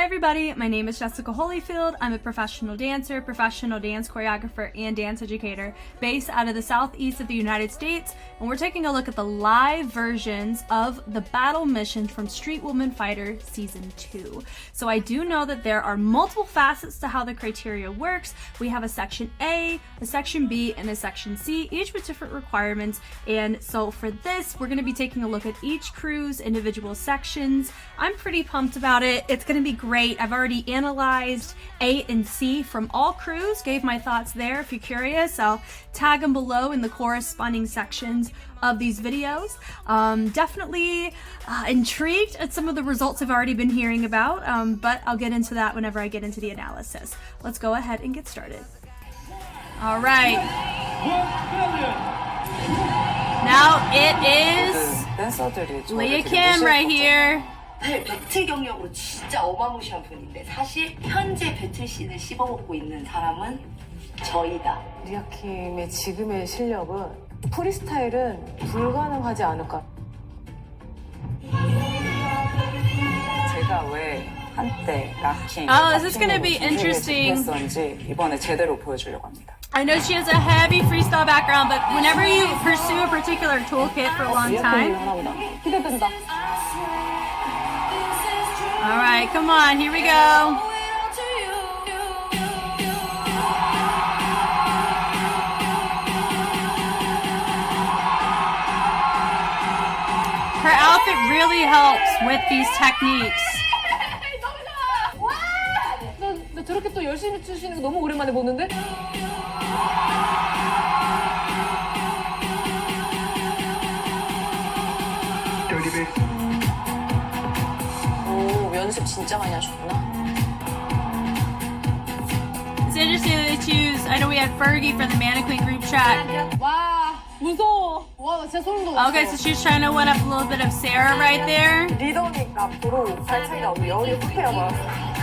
Hi everybody, my name is Jessica Holyfield. I'm a professional dancer, professional dance choreographer, and dance educator based out of the southeast of the United States, and we're taking a look at the live versions of the battle mission from Street Woman Fighter Season 2. So I do know that there are multiple facets to how the criteria works. We have a Section A, a Section B, and a Section C, each with different requirements, and so for this, we're going to be taking a look at each crew's individual sections. I'm pretty pumped about it. It's going to be great. I've already analyzed A and C from all crews, gave my thoughts there. If you're curious, I'll tag them below in the corresponding sections of these videos. Definitely intrigued at some of the results I've already been hearing about, but I'll get into that whenever I get into the analysis. Let's go ahead and get started. All right. Now it is Lia Kim right here. 배틀 경력으로 진짜 어마무시한 분인데 사실 현재 배틀씬을 씹어먹고 있는 사람은 저희다. 리아 킴의 지금의 실력은 프리스타일은 불가능하지 않을까. 제가 왜 한때 락킹, this is gonna be interesting. 했었는지 이번에 제대로 보여주려고 합니다. I know she has a heavy freestyle background, but whenever you pursue a particular toolkit for a long time. 기대된다. All right, come on, here we go. Her outfit really helps with these techniques. 나 저렇게 또 열심히 추시는 거 너무 오랜만에 보는데? 오, 연습 진짜 많이 하셨구나. It's interesting that they choose, I know we had Fergie for the mannequin group chat. 와, 무서워. 와, 나 진짜 소름 돋았어. Okay, so she's trying to one up a little bit of Cera right there. 리더니까 앞으로 살 차이가 없고 열이 후퇴가 많았어.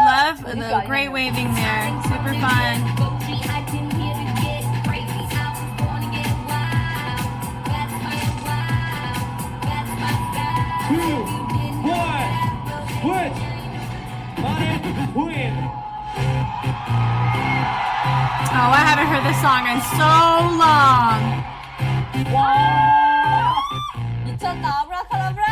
Love the great waving there. Super fun. Oh, I haven't heard this song in so long. 와, 미쳤다. 아브라카다브라.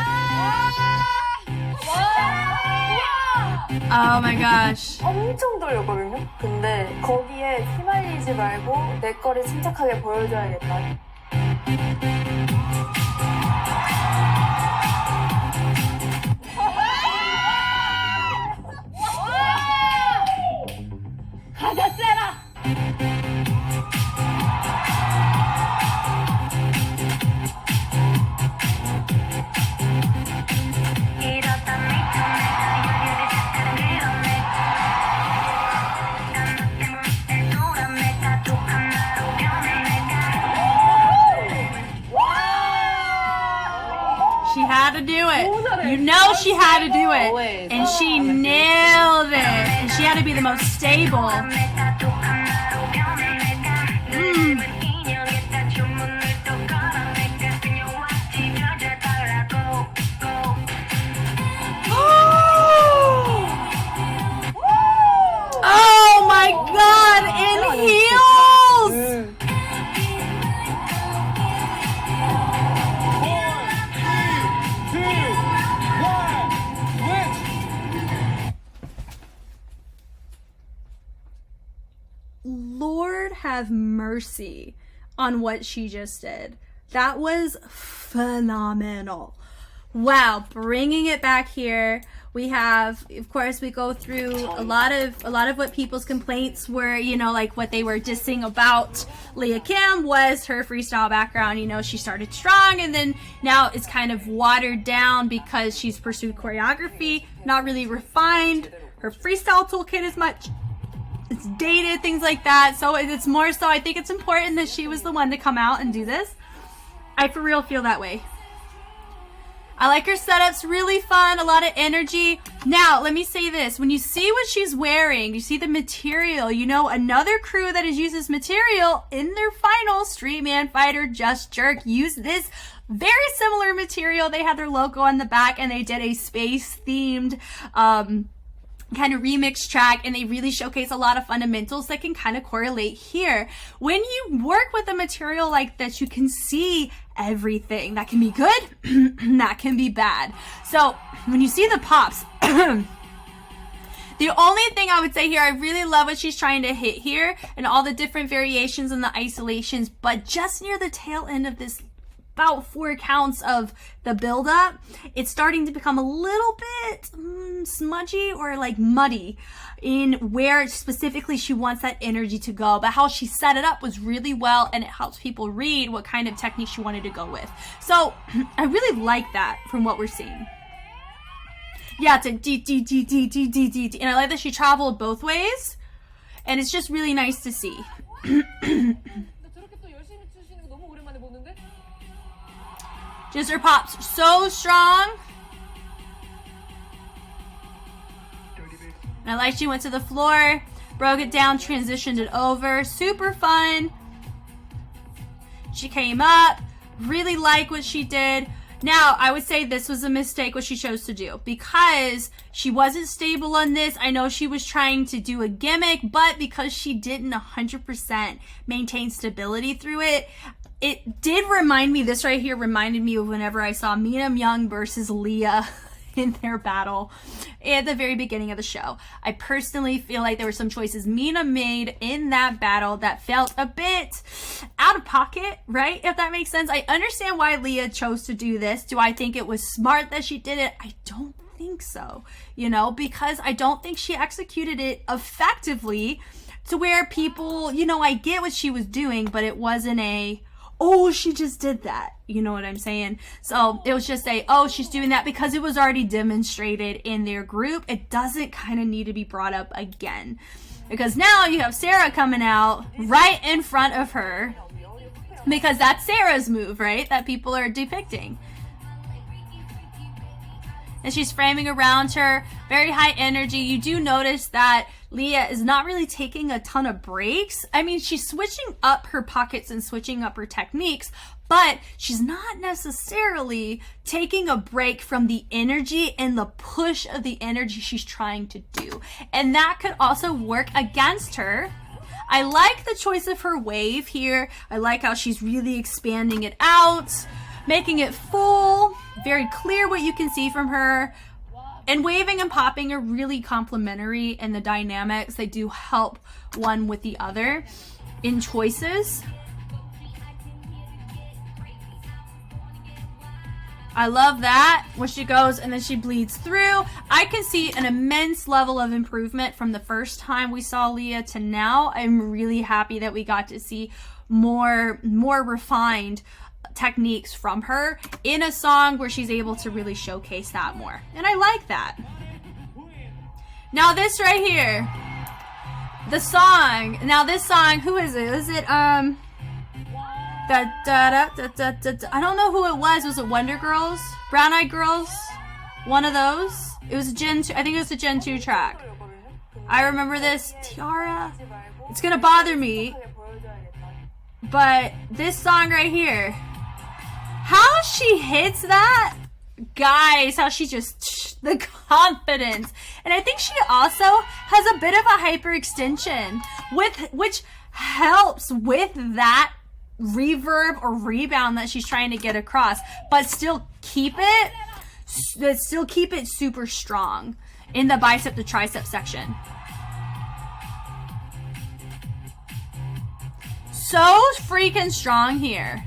Oh my gosh. 엄청 떨렸거든요? 근데 거기에 휘말리지 말고 내 거를 침착하게 보여줘야겠다. 가자, 세라! She had to do it. You know she had to do it. And she nailed it. And she had to be the most stable. Oh my God, in heels! Lord have mercy on what she just did. That was phenomenal. Wow, bringing it back here. We have, of course, we go through a lot of what people's complaints were, you know, like what they were dissing about Lia Kim was her freestyle background. You know, she started strong and then now it's kind of watered down because she's pursued choreography, not really refined. Her freestyle toolkit is much, it's dated, things like that. So it's more so, I think it's important that she was the one to come out and do this. I for real feel that way. I like her setups, really fun, a lot of energy. Now, let me say this. When you see what she's wearing, you see the material, you know, another crew that has used this material in their final, Street Man Fighter Just Jerk, used this very similar material. They had their logo on the back and they did a space-themed kind of remix track, and they really showcase a lot of fundamentals that can kind of correlate here. When you work with a material like this, you can see everything. That can be good, that can be bad. So when you see the pops, the only thing I would say here, I really love what she's trying to hit here and all the different variations and the isolations, but just near the tail end of this about 4 counts of the build-up, it's starting to become a little bit smudgy or like muddy in where specifically she wants that energy to go. But how she set it up was really well, and it helps people read what kind of technique she wanted to go with. So I really like that from what we're seeing. Yeah, it's a D, and I like that she traveled both ways, and it's just really nice to see. Just her pops so strong. And I like she went to the floor, broke it down, transitioned it over. Super fun. She came up. Really like what she did. Now, I would say this was a mistake what she chose to do, because she wasn't stable on this. I know she was trying to do a gimmick, but because she didn't 100% maintain stability through it, it did remind me, this right here reminded me of whenever I saw Mina Young versus Lia in their battle at the very beginning of the show. I personally feel like there were some choices Mina made in that battle that felt a bit out of pocket, right? If that makes sense. I understand why Lia chose to do this. Do I think it was smart that she did it? I don't think so, you know, because I don't think she executed it effectively to where people, you know, I get what she was doing, but it wasn't a, oh, she just did that. You know what I'm saying? So it was just a, oh, she's doing that because it was already demonstrated in their group. It doesn't kind of need to be brought up again. Because now you have Cera coming out right in front of her. Because that's Cera's move, right? That people are depicting. And she's framing around her. Very high energy. You do notice that Lia is not really taking a ton of breaks. I mean, she's switching up her pockets and switching up her techniques, but she's not necessarily taking a break from the energy and the push of the energy she's trying to do. And that could also work against her. I like the choice of her wave here. I like how she's really expanding it out, making it full, very clear what you can see from her. And waving and popping are really complementary in the dynamics. They do help one with the other in choices. I love that, where she goes and then she bleeds through. I can see an immense level of improvement from the first time we saw Lia to now. I'm really happy that we got to see more refined techniques from her in a song where she's able to really showcase that more. And I like that. Now this right here, the song. Now this song, who is it? Is it I don't know who it was. Was it Wonder Girls? Brown Eyed Girls? One of those? It was a Gen 2. I think it was a Gen 2 track. I remember this. Tiara. It's gonna bother me. But this song right here, how she hits that, guys, how she just, the confidence. And I think she also has a bit of a hyperextension, which helps with that reverb or rebound that she's trying to get across, but still keep it super strong in the bicep to tricep section. So freaking strong here.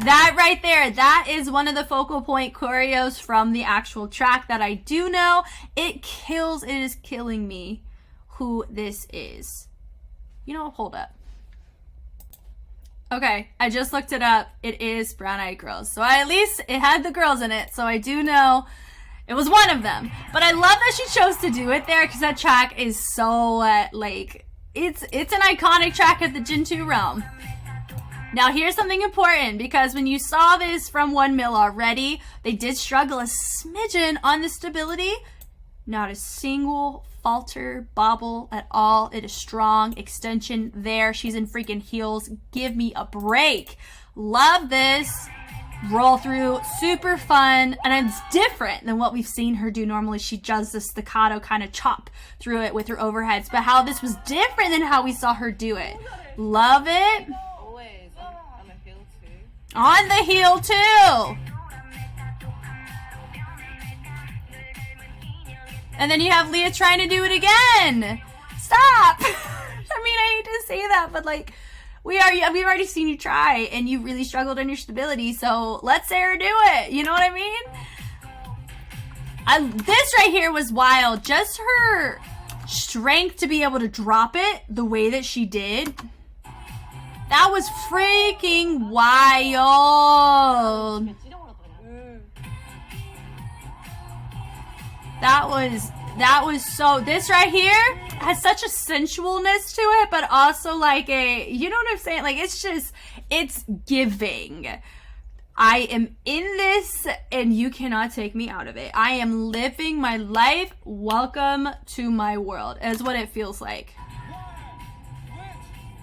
That right there, that is one of the focal point choreos from the actual track that I do know. It is killing me who this is. You know, hold up. Okay, I just looked it up. It is Brown Eyed Girls. So at least it had the girls in it, so I do know it was one of them. But I love that she chose to do it there because that track is so, like, it's an iconic track of the Gen 2 realm. Now here's something important, because when you saw this from 1mil already, they did struggle a smidgen on the stability. Not a single falter, bobble at all. It is strong extension there. She's in freaking heels. Give me a break. Love this. Roll through, super fun, and it's different than what we've seen her do normally. She does the staccato kind of chop through it with her overheads, but how this was different than how we saw her do it. Love it. Always on the heel too. On the heel too. And then you have Lia trying to do it again. Stop. I mean, I hate to say that, but like, we've already seen you try, and you really struggled on your stability, so let Cera do it. You know what I mean? This right here was wild. Just her strength to be able to drop it the way that she did. That was freaking wild. That was so, this right here has such a sensualness to it, but also like a, you know what I'm saying? Like, it's just, it's giving. I am in this and you cannot take me out of it. I am living my life. Welcome to my world, is what it feels like.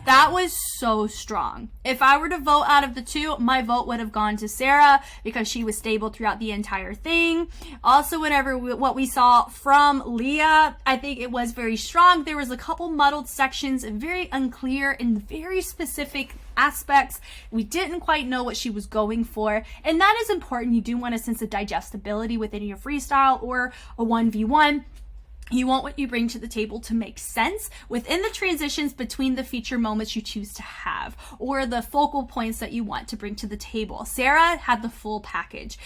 That was so strong. If I were to vote out of the two, my vote would have gone to Cera because she was stable throughout the entire thing. Also, what we saw from Lia, I think it was very strong. There was a couple muddled sections, very unclear in very specific aspects. We didn't quite know what she was going for, and that is important. You do want a sense of digestibility within your freestyle or a 1v1. You want what you bring to the table to make sense within the transitions between the feature moments you choose to have, or the focal points that you want to bring to the table. Cera had the full package.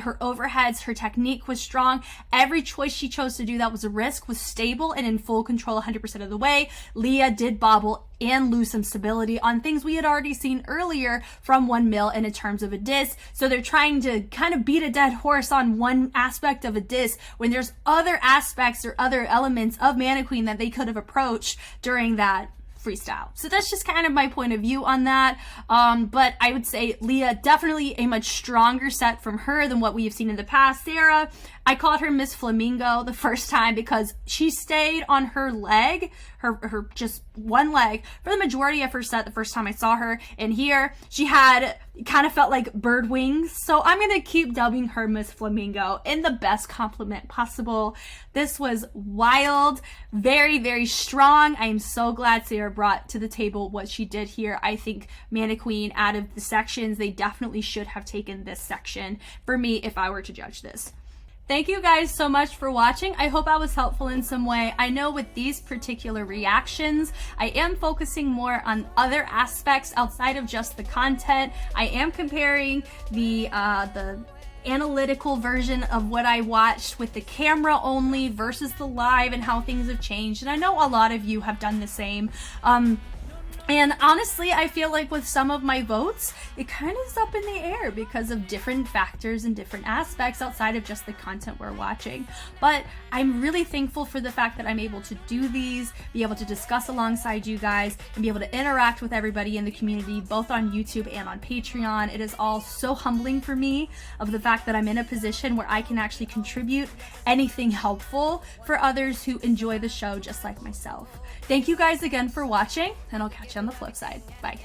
Her overheads, her technique was strong. Every choice she chose to do that was a risk was stable and in full control 100% of the way. Lia did bobble and lose some stability on things we had already seen earlier from 1mil in terms of a diss. So they're trying to kind of beat a dead horse on one aspect of a diss when there's other aspects or other elements of Mannequin that they could have approached during that freestyle. So that's just kind of my point of view on that. But I would say Lia, definitely a much stronger set from her than what we have seen in the past. Cera, I called her Miss Flamingo the first time because she stayed on her leg, her just one leg, for the majority of her set the first time I saw her. And here she had kind of felt like bird wings. So I'm going to keep dubbing her Miss Flamingo in the best compliment possible. This was wild, very, very strong. I am so glad Cera brought to the table what she did here. I think Mannequin, out of the sections, they definitely should have taken this section for me if I were to judge this. Thank you guys so much for watching. I hope I was helpful in some way. I know with these particular reactions, I am focusing more on other aspects outside of just the content. I am comparing the analytical version of what I watched with the camera only versus the live and how things have changed. And I know a lot of you have done the same. And honestly, I feel like with some of my votes, it kind of is up in the air because of different factors and different aspects outside of just the content we're watching. But I'm really thankful for the fact that I'm able to do these, be able to discuss alongside you guys, and be able to interact with everybody in the community, both on YouTube and on Patreon. It is all so humbling for me of the fact that I'm in a position where I can actually contribute anything helpful for others who enjoy the show just like myself. Thank you guys again for watching, and I'll catch you on the flip side. Bye.